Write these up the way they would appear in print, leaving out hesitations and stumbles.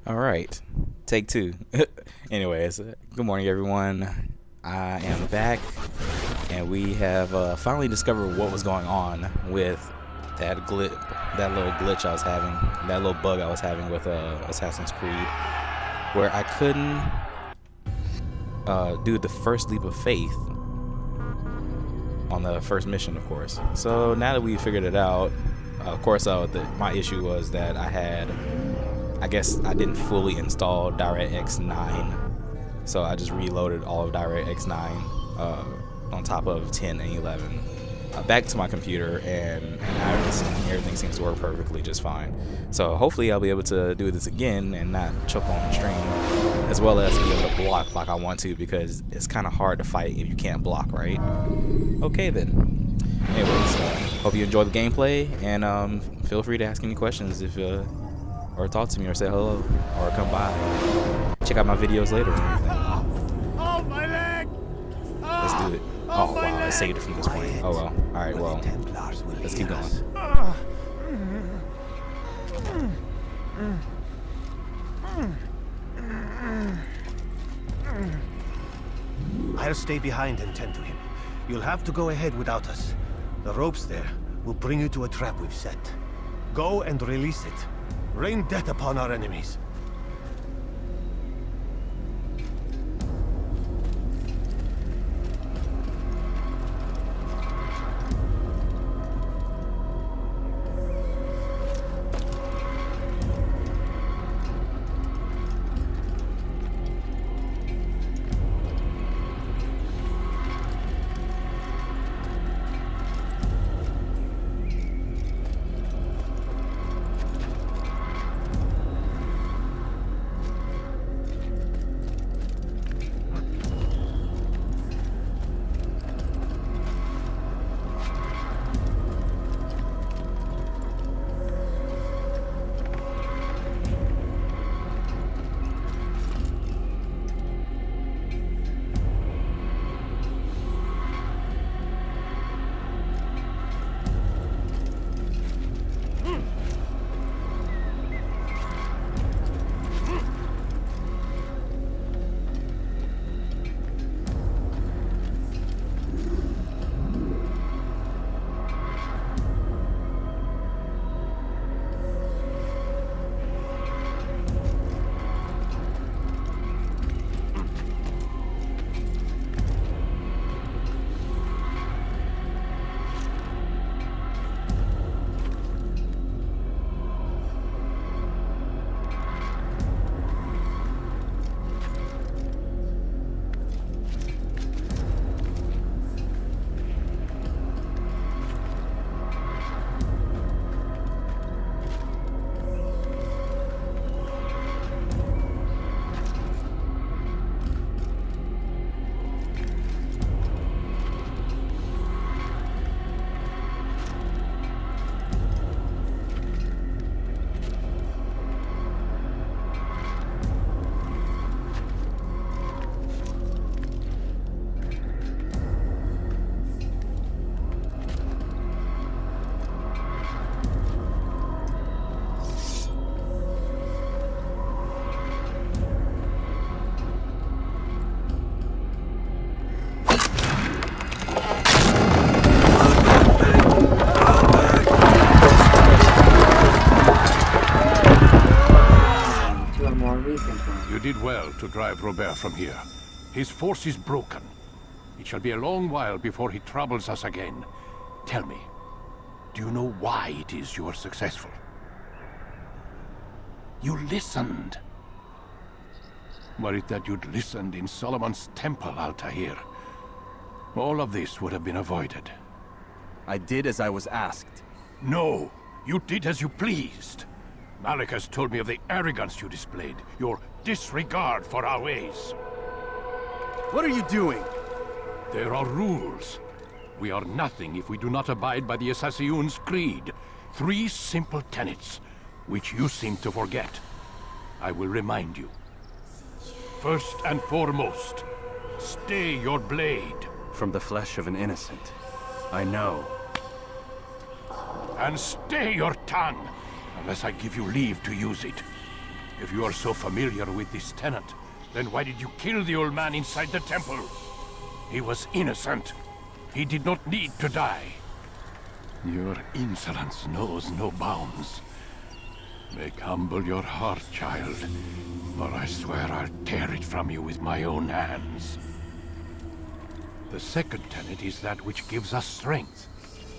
All right, take two. Anyways, good morning, everyone. I am back, and we have finally discovered what was going on with that little glitch I was having, that little bug I was having with Assassin's Creed, where I couldn't do the first leap of faith on the first mission, of course. So now that we figured it out, of course, my issue was that I guess I didn't fully install DirectX 9, so I just reloaded all of DirectX 9 on top of 10 and 11 back to my computer, and everything seems to work perfectly just fine. So hopefully I'll be able to do this again and not choke on the stream, as well as be able to block like I want to, because it's kind of hard to fight if you can't block, right? Okay then. Anyways, hope you enjoy the gameplay, and feel free to ask any questions if or talk to me or say hello or come by. Check out my videos later and everything. Oh, my leg! Let's do it. Oh wow, I saved it from this point. Oh well. Alright, well, let's keep going. I'll stay behind and tend to him. You'll have to go ahead without us. The ropes there will bring you to a trap we've set. Go and release it. Rain death upon our enemies. You did well to drive Robert from here. His force is broken. It shall be a long while before he troubles us again. Tell me, do you know why it is you are successful? You listened. Were it that you'd listened in Solomon's temple, Altair, all of this would have been avoided. I did as I was asked. No, you did as you pleased. Malik has told me of the arrogance you displayed, your disregard for our ways. What are you doing? There are rules. We are nothing if we do not abide by the Assassin's creed. 3 simple tenets, which you seem to forget. I will remind you. First and foremost, stay your blade. From the flesh of an innocent. I know. And stay your tongue, unless I give you leave to use it. If you are so familiar with this tenant, then why did you kill the old man inside the temple? He was innocent. He did not need to die. Your insolence knows no bounds. Make humble your heart, child, or I swear I'll tear it from you with my own hands. The second tenet is that which gives us strength.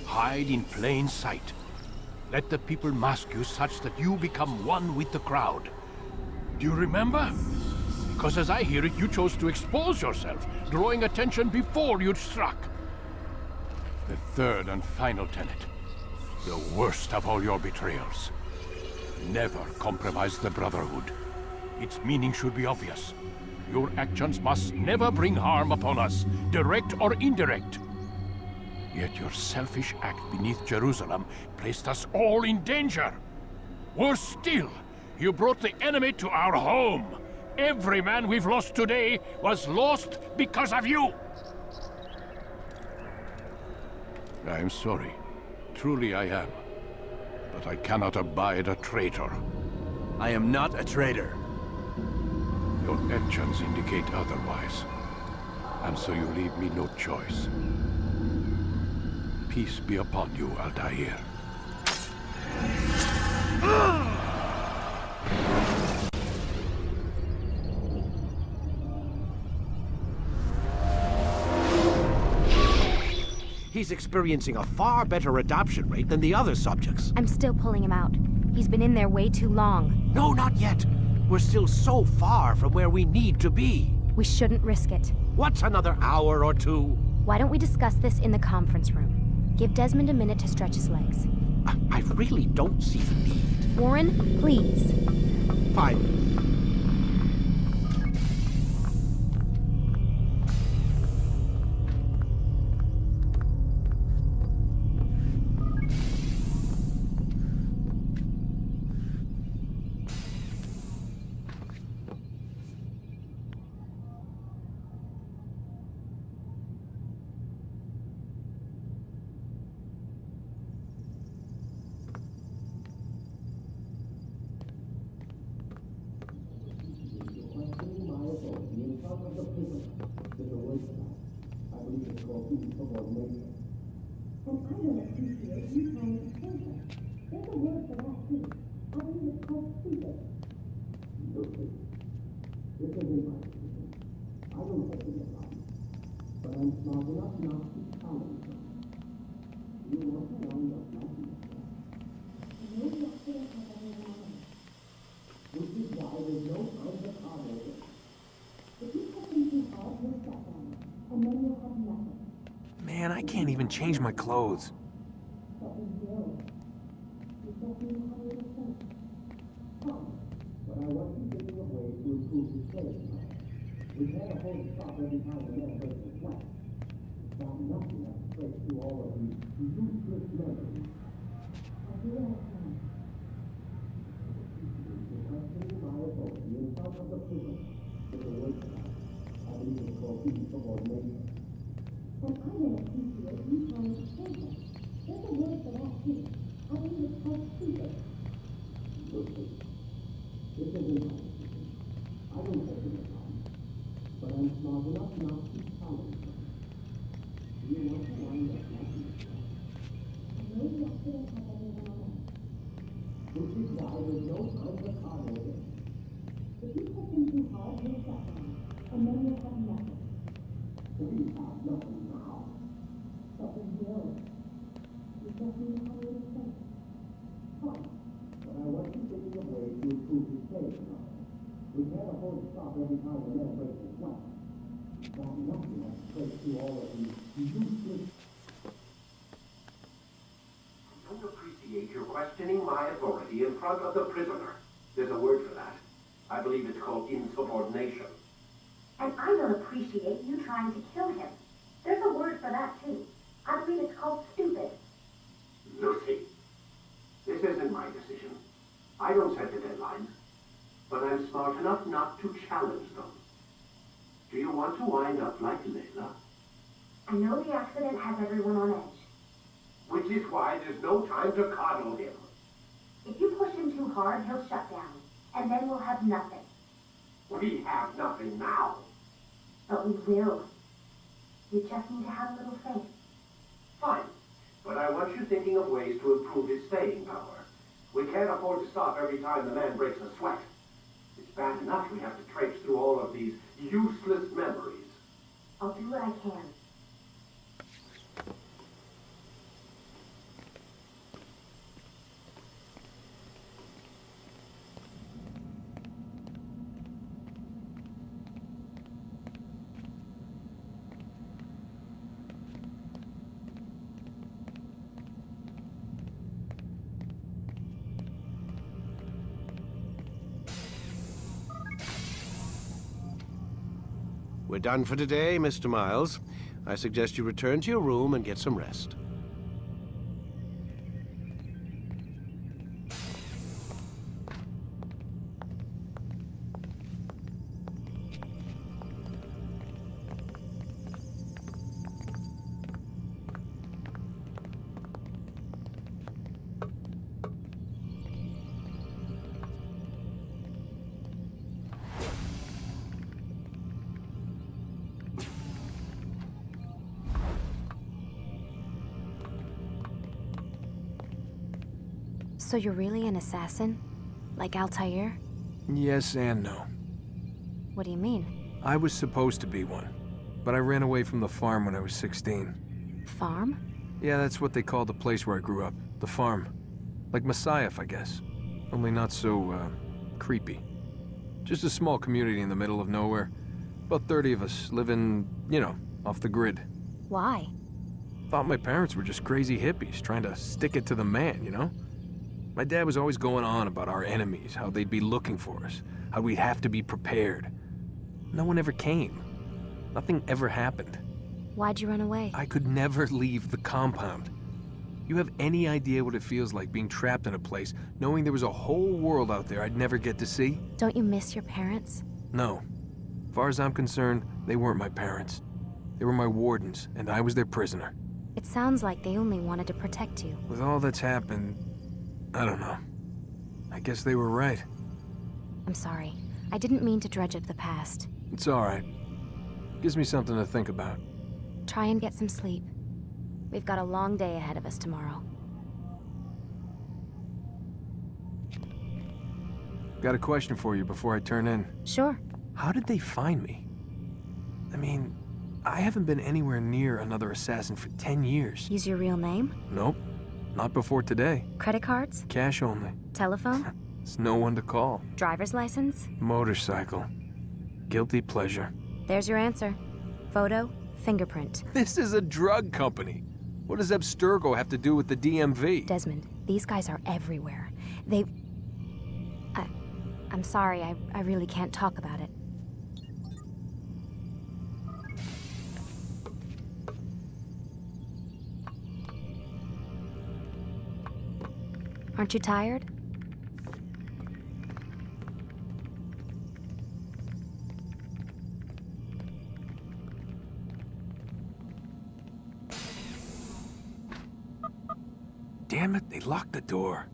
Hide in plain sight. Let the people mask you such that you become one with the crowd. Do you remember? Because as I hear it, you chose to expose yourself, drawing attention before you'd struck. The third and final tenet. The worst of all your betrayals. Never compromise the Brotherhood. Its meaning should be obvious. Your actions must never bring harm upon us, direct or indirect. Yet your selfish act beneath Jerusalem placed us all in danger. Worse still, you brought the enemy to our home. Every man we've lost today was lost because of you. I am sorry. Truly I am. But I cannot abide a traitor. I am not a traitor. Your actions indicate otherwise. And so you leave me no choice. Peace be upon you, Altair. He's experiencing a far better adoption rate than the other subjects. I'm still pulling him out. He's been in there way too long. No, not yet. We're still so far from where we need to be. We shouldn't risk it. What's another hour or two? Why don't we discuss this in the conference room? Give Desmond a minute to stretch his legs. I really don't see the need. Warren, please. Fine. Man, I can't even change my clothes. I don't appreciate your questioning my authority in front of the prisoner. There's a word for that. I believe it's called insubordination. And I don't appreciate you trying to kill him. There's a word for that, too. I believe it's called stupid. Lucy, this isn't my decision. I don't set the deadlines. But I'm smart enough not to challenge them. Do you want to wind up like Layla? I know the accident has everyone on edge. Which is why there's no time to coddle him. If you push him too hard, he'll shut down. and then we'll have nothing. We have nothing now. But we will. You just need to have a little faith. Fine. But I want you thinking of ways to improve his staying power. We can't afford to stop every time the man breaks a sweat. It's bad enough we have to traipse through all of these useless memories. I'll do what I can. We're done for today, Mr. Miles. I suggest you return to your room and get some rest. So you're really an assassin? Like Altair? Yes and no. What do you mean? I was supposed to be one, but I ran away from the farm when I was 16. Farm? Yeah, that's what they called the place where I grew up. The farm. Like Messiah, I guess. Only not so, creepy. Just a small community in the middle of nowhere. About 30 of us living, you know, off the grid. Why? Thought my parents were just crazy hippies trying to stick it to the man, you know? My dad was always going on about our enemies, how they'd be looking for us, how we'd have to be prepared. No one ever came. Nothing ever happened. Why'd you run away? I could never leave the compound. You have any idea what it feels like being trapped in a place, knowing there was a whole world out there I'd never get to see? Don't you miss your parents? No. As far as I'm concerned, they weren't my parents. They were my wardens, and I was their prisoner. It sounds like they only wanted to protect you. With all that's happened, I don't know. I guess they were right. I'm sorry. I didn't mean to dredge up the past. It's all right. Gives me something to think about. Try and get some sleep. We've got a long day ahead of us tomorrow. Got a question for you before I turn in. Sure. How did they find me? I mean, I haven't been anywhere near another assassin for 10 years. Use your real name? Nope. Not before today. Credit cards? Cash only. Telephone? There's no one to call. Driver's license? Motorcycle. Guilty pleasure. There's your answer. Photo, fingerprint. This is a drug company. What does Abstergo have to do with the DMV? Desmond, these guys are everywhere. They... I'm sorry, I really can't talk about it. Aren't you tired? Damn it, they locked the door.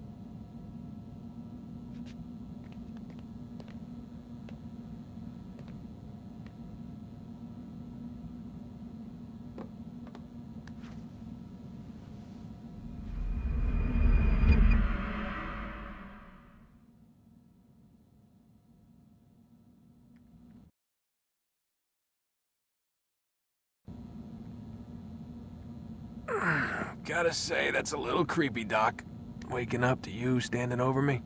Gotta say, that's a little creepy, Doc. Waking up to you standing over me.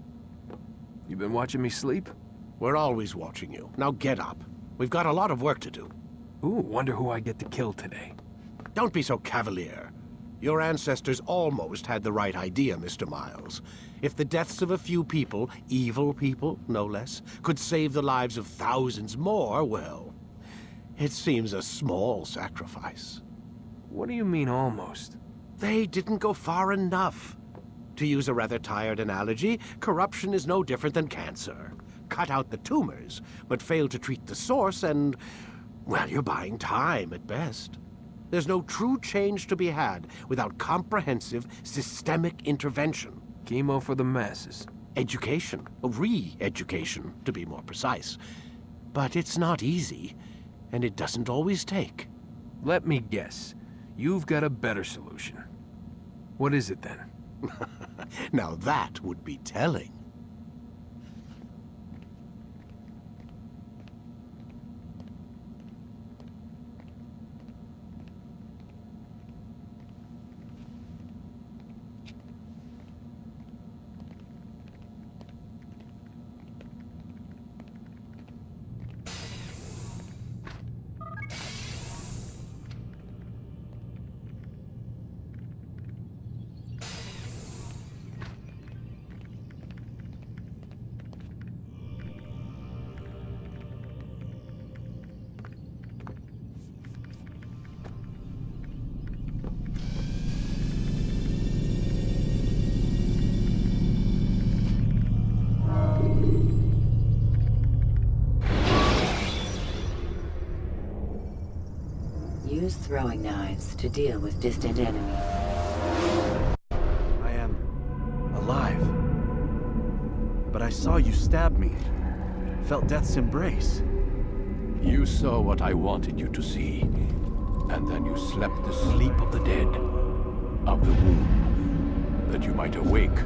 You been watching me sleep? We're always watching you. Now get up. We've got a lot of work to do. Ooh, wonder who I get to kill today. Don't be so cavalier. Your ancestors almost had the right idea, Mr. Miles. If the deaths of a few people, evil people, no less, could save the lives of thousands more, well, it seems a small sacrifice. What do you mean, almost? They didn't go far enough. To use a rather tired analogy, corruption is no different than cancer. Cut out the tumors, but fail to treat the source and, well, you're buying time at best. There's no true change to be had without comprehensive, systemic intervention. Chemo for the masses. education, a re-education, to be more precise. But it's not easy, and it doesn't always take. Let me guess. You've got a better solution. What is it then? Now that would be telling. Use throwing knives to deal with distant enemies. I am alive. But I saw you stab me. Felt death's embrace. You saw what I wanted you to see. And then you slept the sleep of the dead. Of the womb. That you might awake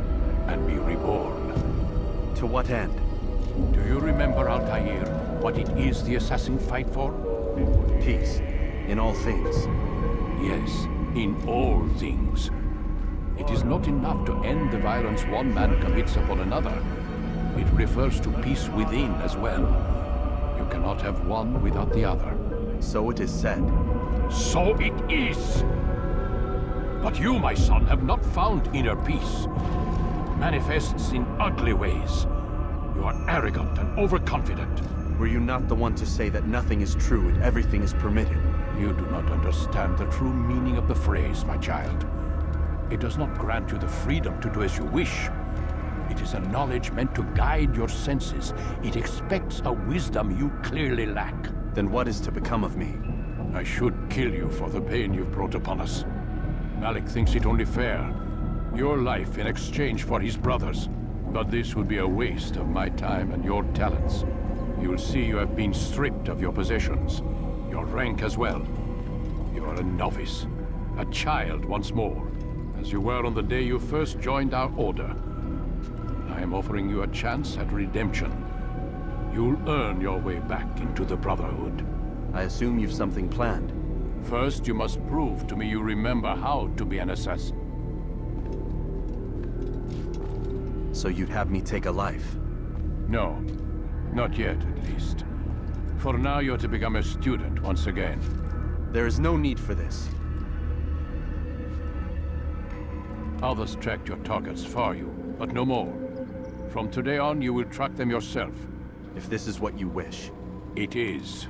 and be reborn. To what end? Do you remember, Altair, what it is the assassin fight for? Peace. In all things. Yes, in all things. It is not enough to end the violence one man commits upon another. It refers to peace within as well. You cannot have one without the other. So it is said. So it is! But you, my son, have not found inner peace. It manifests in ugly ways. You are arrogant and overconfident. Were you not the one to say that nothing is true and everything is permitted? You do not understand the true meaning of the phrase, my child. It does not grant you the freedom to do as you wish. It is a knowledge meant to guide your senses. It expects a wisdom you clearly lack. Then what is to become of me? I should kill you for the pain you've brought upon us. Malik thinks it only fair. Your life in exchange for his brother's. But this would be a waste of my time and your talents. You will see you have been stripped of your possessions. Your rank as well. You are a novice. A child once more. As you were on the day you first joined our order. I am offering you a chance at redemption. You'll earn your way back into the Brotherhood. I assume you've something planned. First, you must prove to me you remember how to be an assassin. So you'd have me take a life? No. Not yet, at least. For now, you're to become a student once again. There is no need for this. Others tracked your targets for you, but no more. From today on, you will track them yourself. If this is what you wish. It is.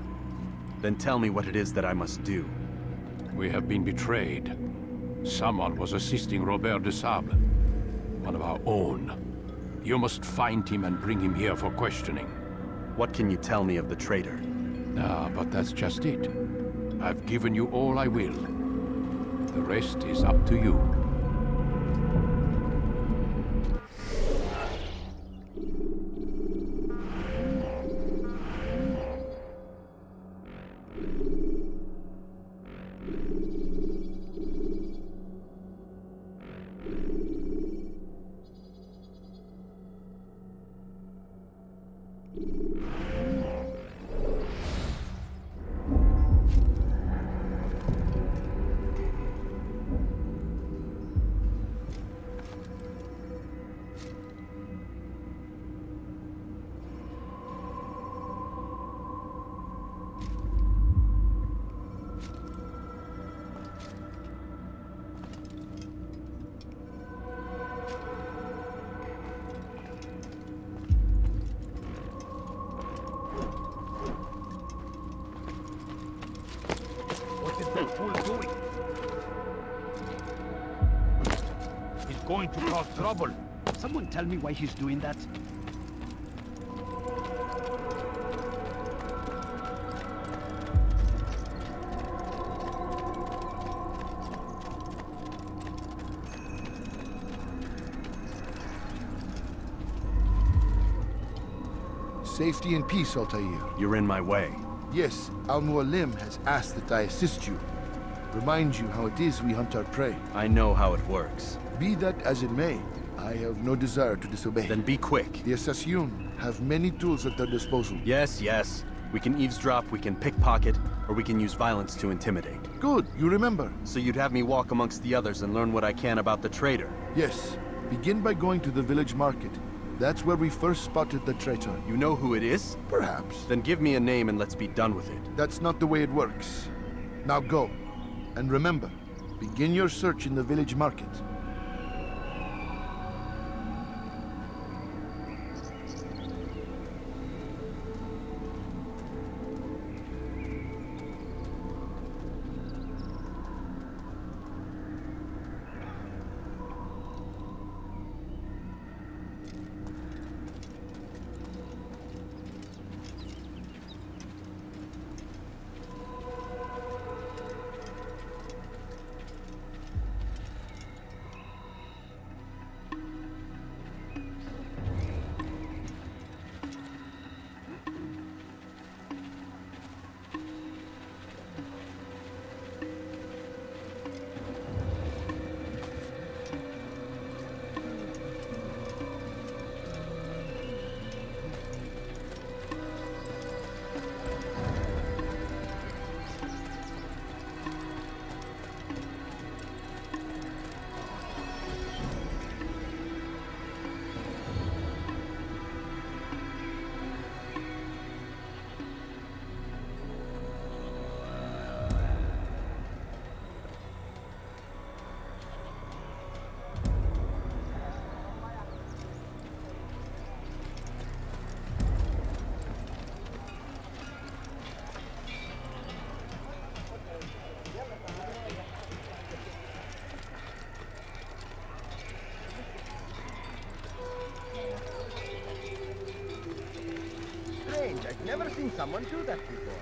Then tell me what it is that I must do. We have been betrayed. Someone was assisting Robert de Sable, one of our own. You must find him and bring him here for questioning. What can you tell me of the traitor? Ah, but that's just it. I've given you all I will. The rest is up to you. Going to cause trouble. Someone tell me why he's doing that? Safety and peace, Altair. You're in my way. Yes, Al-Mualim has asked that I assist you. Remind you how it is we hunt our prey. I know how it works. Be that as it may, I have no desire to disobey. Then be quick. The Assassin have many tools at their disposal. Yes, yes. We can eavesdrop, we can pickpocket, or we can use violence to intimidate. Good, you remember. So you'd have me walk amongst the others and learn what I can about the traitor? Yes. Begin by going to the village market. That's where we first spotted the traitor. You know who it is? Perhaps. Then give me a name and let's be done with it. That's not the way it works. Now go. And remember, begin your search in the village market. Strange, I've never seen someone do that before.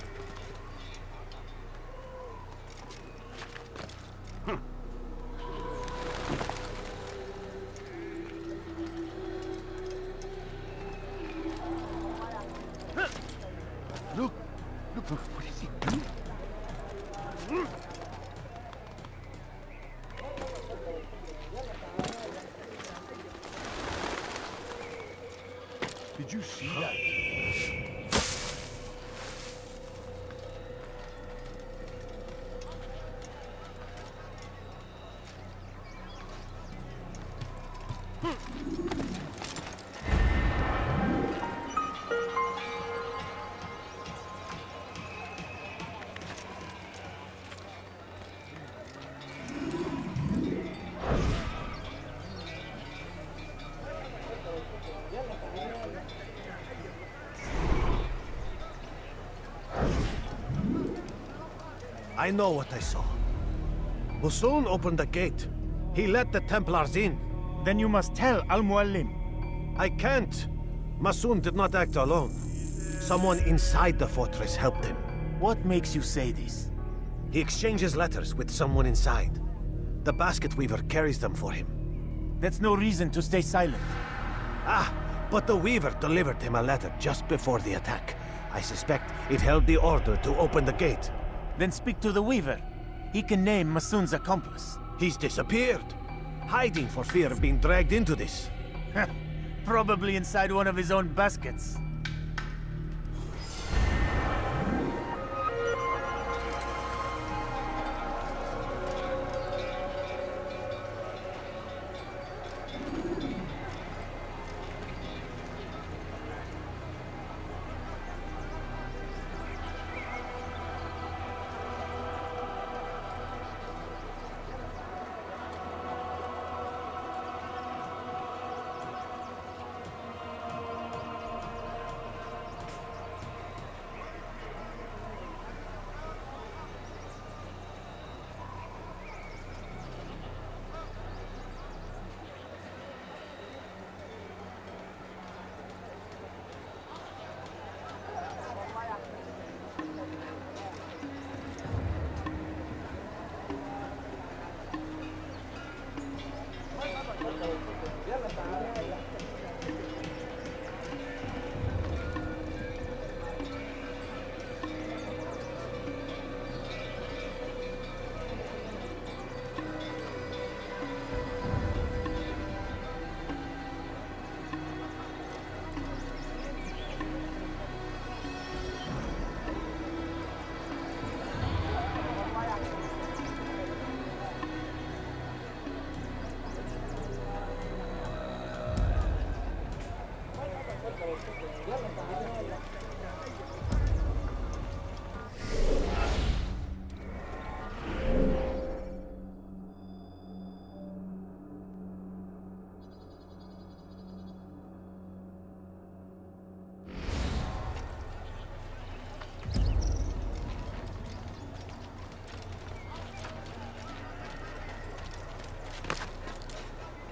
Look, what is he doing? Did you see that? I know what I saw. Masoon opened the gate. He let the Templars in. Then you must tell Al-Mualim. I can't. Masoon did not act alone. Someone inside the fortress helped him. What makes you say this? He exchanges letters with someone inside. The basket weaver carries them for him. That's no reason to stay silent. Ah, but the weaver delivered him a letter just before the attack. I suspect it held the order to open the gate. Then speak to the weaver. He can name Masoon's accomplice. He's disappeared. Hiding for fear of being dragged into this. Probably inside one of his own baskets.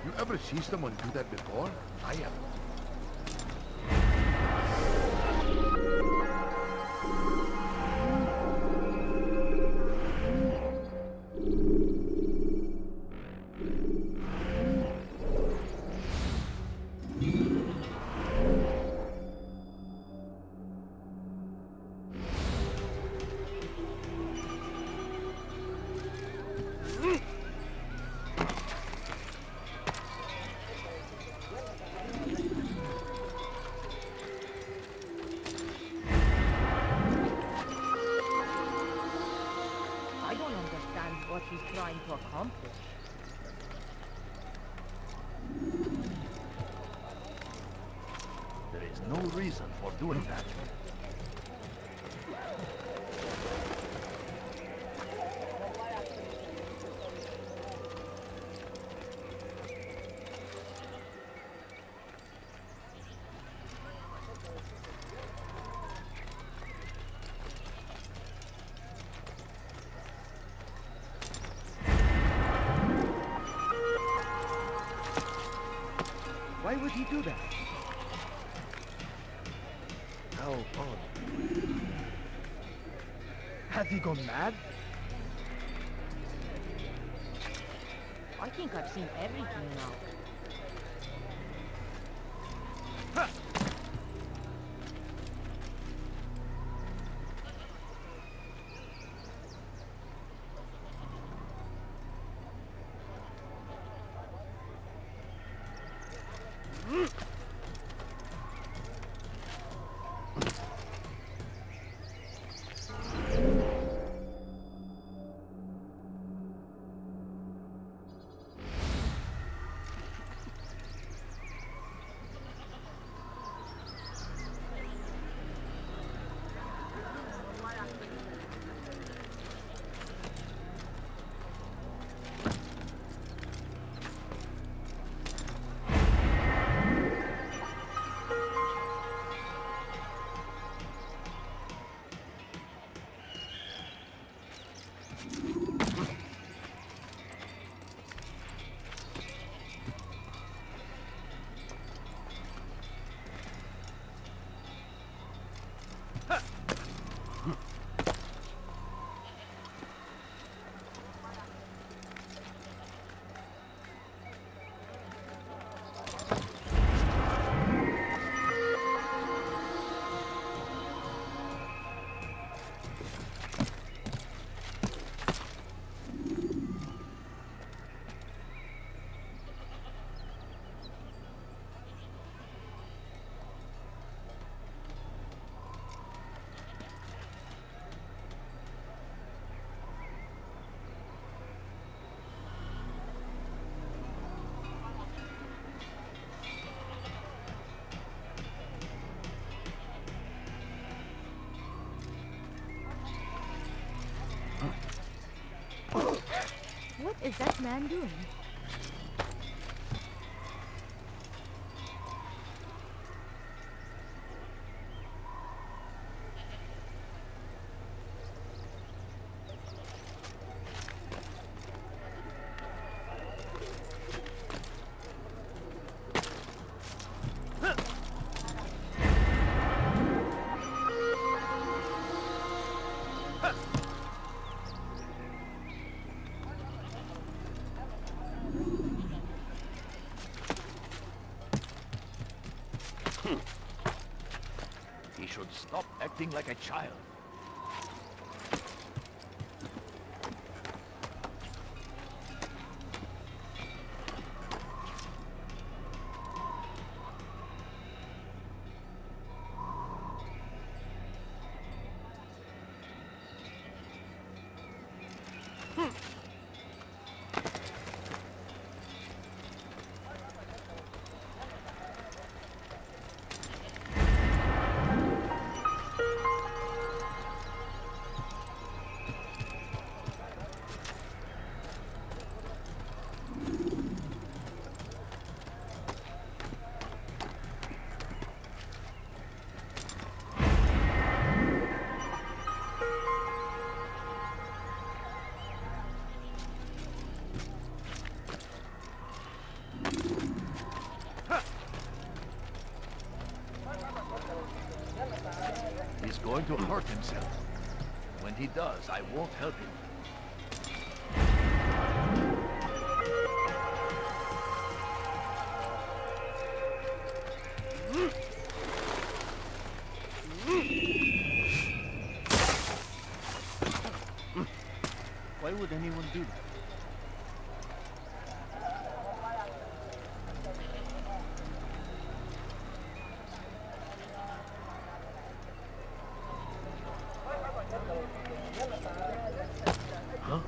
You ever see someone do that before? I have. I don't understand what he's trying to accomplish. There is no reason for doing that. Why would he do that? How odd. Has he gone mad? I think I've seen everything now. What is that man doing? He should stop acting like a child. going to hurt himself. When he does, I won't help him. Why would anyone do that? Huh?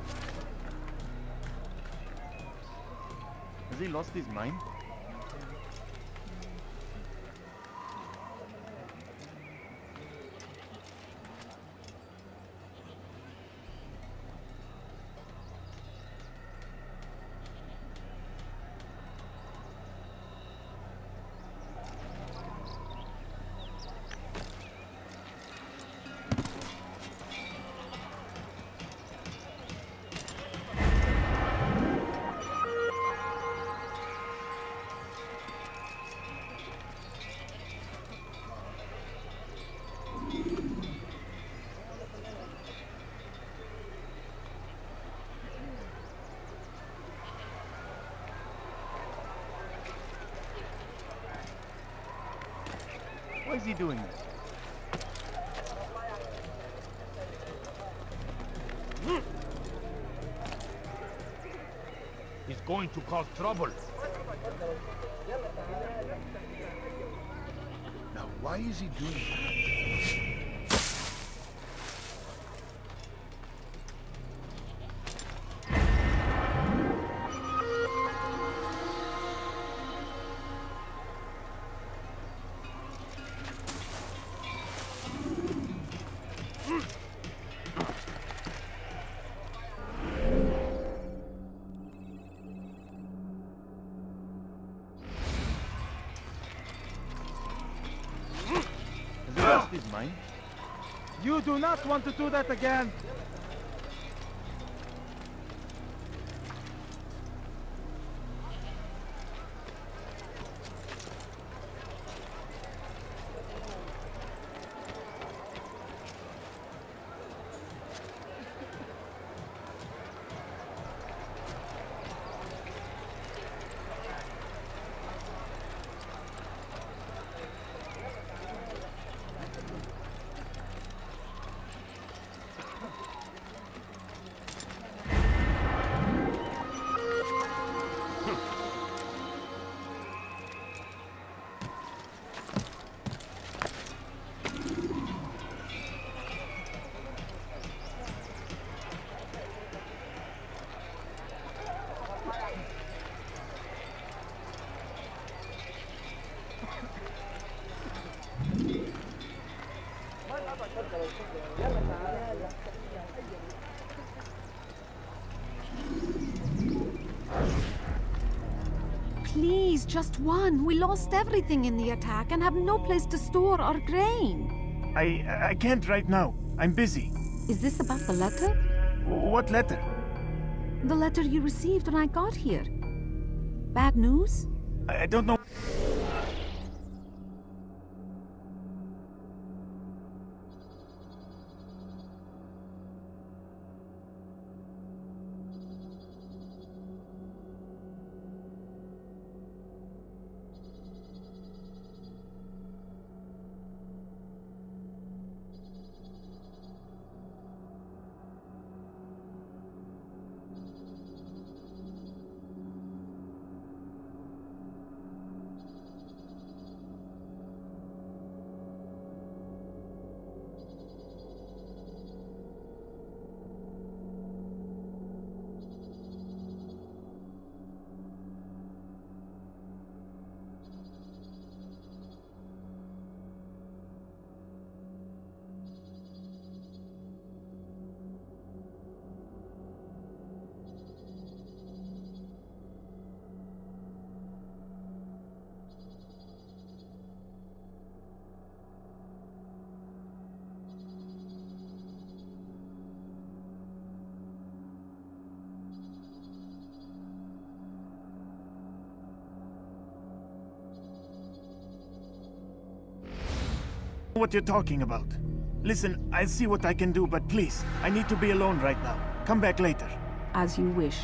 Has he lost his mind? Why is he doing this? He's going to cause trouble. Now, why is he doing that? Has he lost his mind? You do not want to do that again! Please, just one. We lost everything in the attack and have no place to store our grain. I can't right now. I'm busy. Is this about the letter? What letter? The letter you received when I got here. Bad news? I don't know. What you're talking about? Listen, I'll see what I can do, but please, I need to be alone right now. Come back later. As you wish.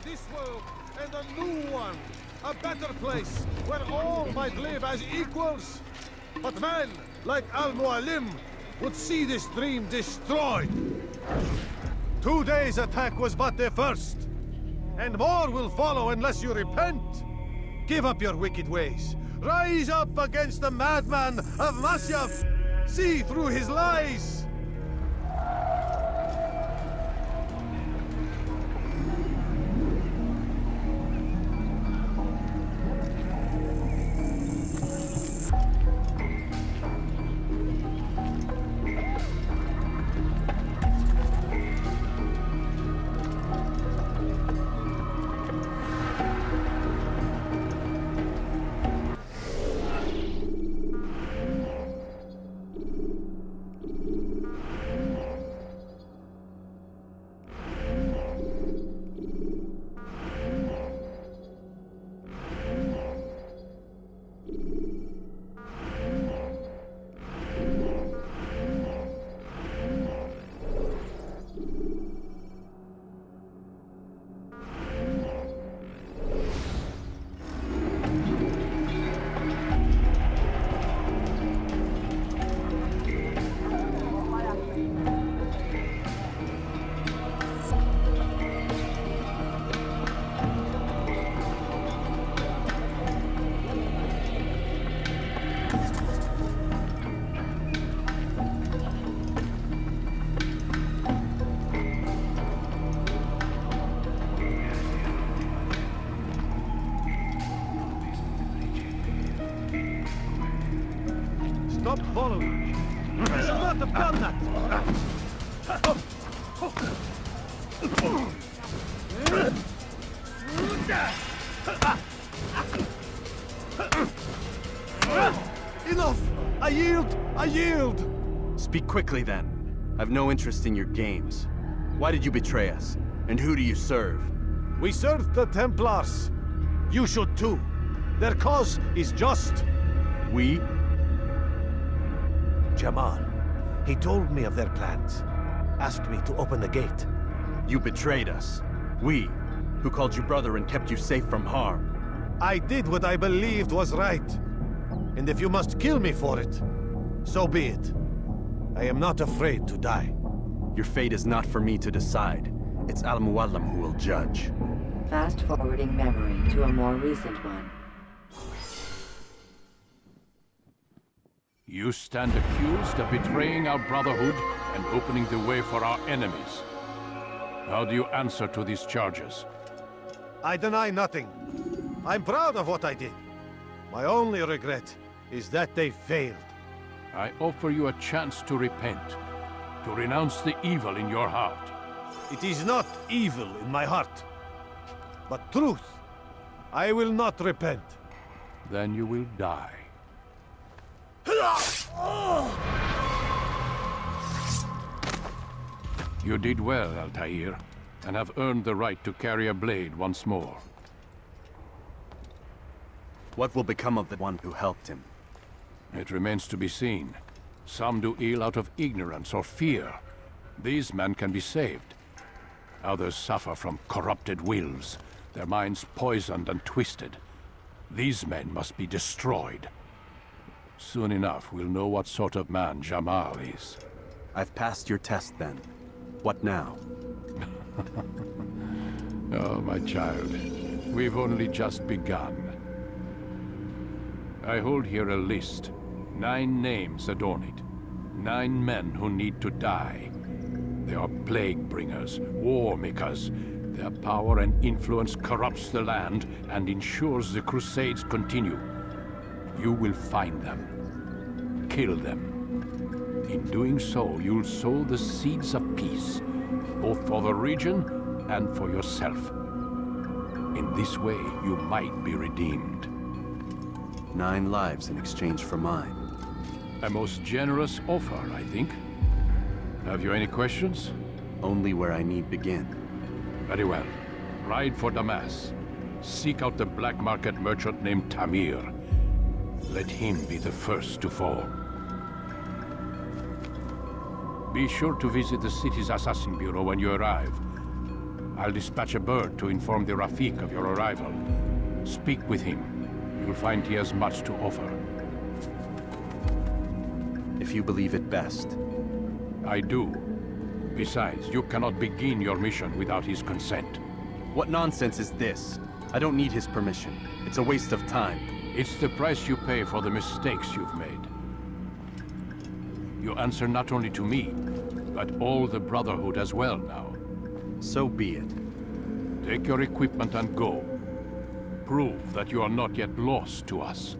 This world and a new one. A better place where all might live as equals. But men like Al-Mualim would see this dream destroyed. Today's attack was but the first. And more will follow unless you repent. Give up your wicked ways. Rise up against the madman of Masyaf. See through his lies. Stop following. You should not have done that. Enough! I yield! I yield! Speak quickly then. I've no interest in your games. Why did you betray us? And who do you serve? We serve the Templars. You should too. Their cause is just. We? Jamal. He told me of their plans. Asked me to open the gate. You betrayed us. We, who called you brother and kept you safe from harm. I did what I believed was right. And if you must kill me for it, so be it. I am not afraid to die. Your fate is not for me to decide. It's Al-Mualim who will judge. Fast-forwarding memory to a more recent one. You stand accused of betraying our Brotherhood and opening the way for our enemies. How do you answer to these charges? I deny nothing. I'm proud of what I did. My only regret is that they failed. I offer you a chance to repent, to renounce the evil in your heart. It is not evil in my heart, but truth. I will not repent. Then you will die. You did well, Altair, and have earned the right to carry a blade once more. What will become of the one who helped him? It remains to be seen. Some do ill out of ignorance or fear. These men can be saved, Others suffer from corrupted wills, their minds poisoned and twisted. These men must be destroyed. Soon enough, we'll know what sort of man Jamal is. I've passed your test then. What now? Oh, my child. We've only just begun. I hold here a list. 9 names adorn it. 9 men who need to die. They are plague bringers, war makers. Their power and influence corrupts the land and ensures the Crusades continue. You will find them. Kill them. In doing so, you'll sow the seeds of peace, both for the region and for yourself. In this way, you might be redeemed. 9 lives in exchange for mine. A most generous offer, I think. Have you any questions? Only where I need begin. Very well. Ride for Damas. Seek out the black market merchant named Tamir. Let him be the first to fall. Be sure to visit the city's assassin bureau when you arrive. I'll dispatch a bird to inform the Rafik of your arrival. Speak with him. You'll find he has much to offer. If you believe it best. I do. Besides, you cannot begin your mission without his consent. What nonsense is this? I don't need his permission. It's a waste of time. It's the price you pay for the mistakes you've made. You answer not only to me, but all the Brotherhood as well now. So be it. Take your equipment and go. Prove that you are not yet lost to us.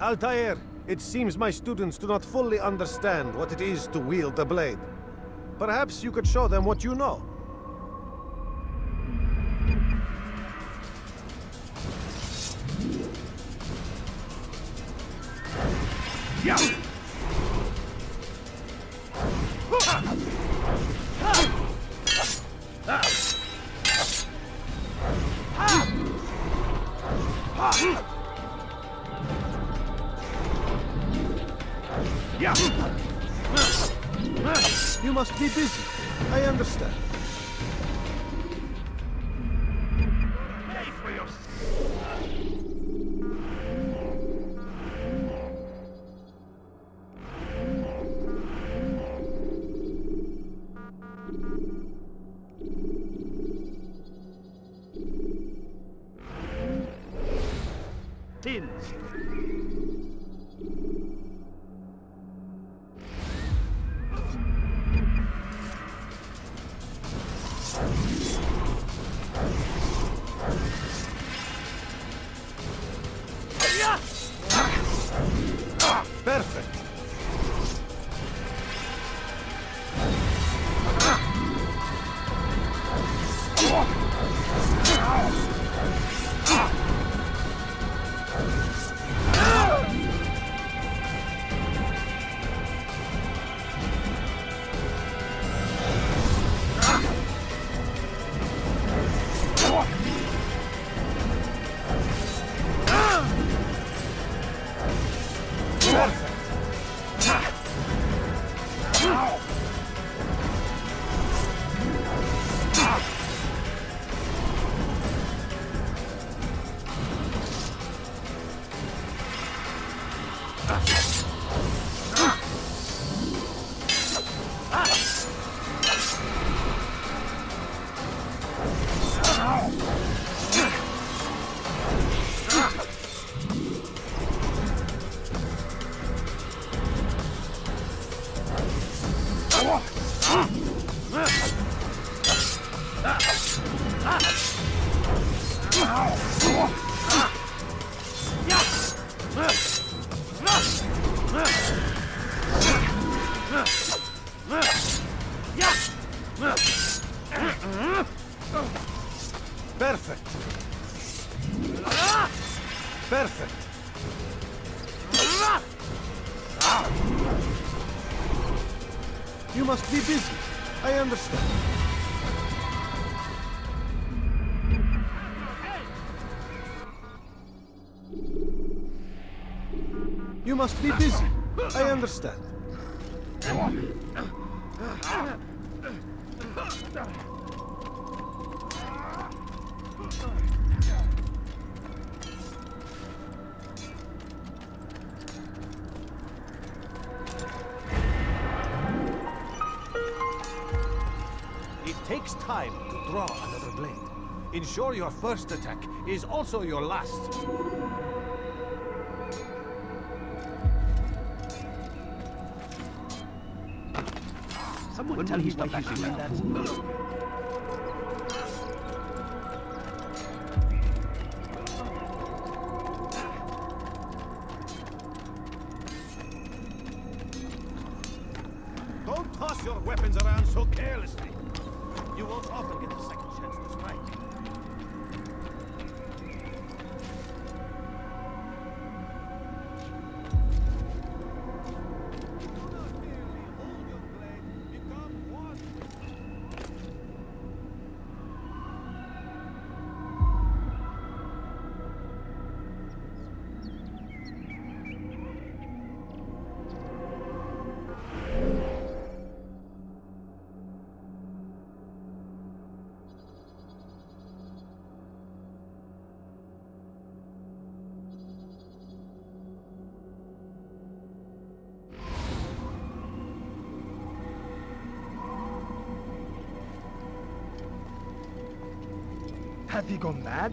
Altair, it seems my students do not fully understand what it is to wield the blade. Perhaps you could show them what you know. You must be busy. I understand. Tins. Perfect. Perfect. You must be busy. I understand. You must be busy. I understand. It takes time to draw another blade. Ensure your first attack is also your last. Someone tell me why he's doing that. Don't toss your weapons around so carelessly. You won't often get a second chance to strike. Have you gone mad?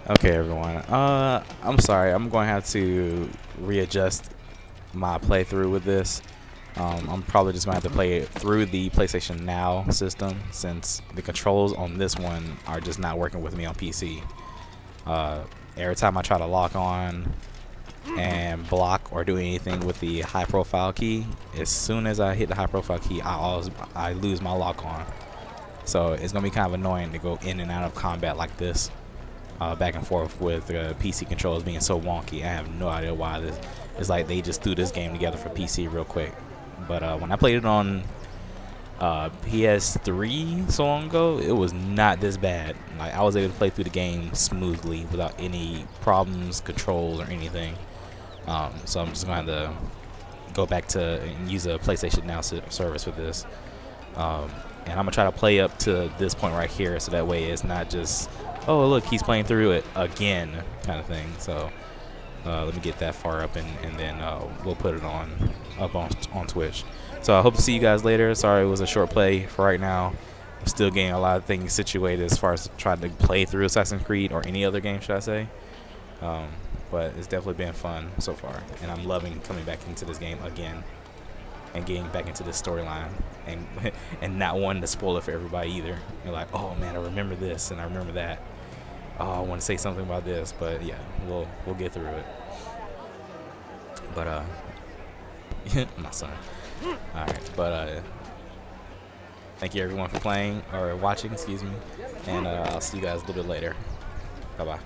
Okay, everyone. I'm sorry. I'm going to have to readjust my playthrough with this. I'm probably just going to have to play it through the PlayStation Now system since the controls on this one are just not working with me on PC. Every time I try to lock on and block or do anything with the high profile key, as soon as I hit the high profile key, I lose my lock on. So it's going to be kind of annoying to go in and out of combat like this. Back and forth with PC controls being so wonky. I have no idea why this. It's like they just threw this game together for PC real quick. But when I played it on PS3 so long ago, it was not this bad. Like I was able to play through the game smoothly without any problems, controls, or anything. So I'm just going to go back to and use a PlayStation Now service with this. And I'm gonna try to play up to this point right here, so that way it's not just, oh look, he's playing through it again kind of thing. So let me get that far up, and then we'll put it on Twitch. So I hope to see you guys later. Sorry it was a short play for right now. I'm still getting a lot of things situated as far as trying to play through Assassin's Creed, or any other game, should I say. But it's definitely been fun so far, and I'm loving coming back into this game again and getting back into this storyline, and not wanting to spoil it for everybody either. You're like, oh man, I remember this and I remember that. Oh, I want to say something about this, but yeah, we'll get through it. But my son. All right, but thank you everyone for playing or watching, excuse me, and I'll see you guys a little bit later. Bye bye.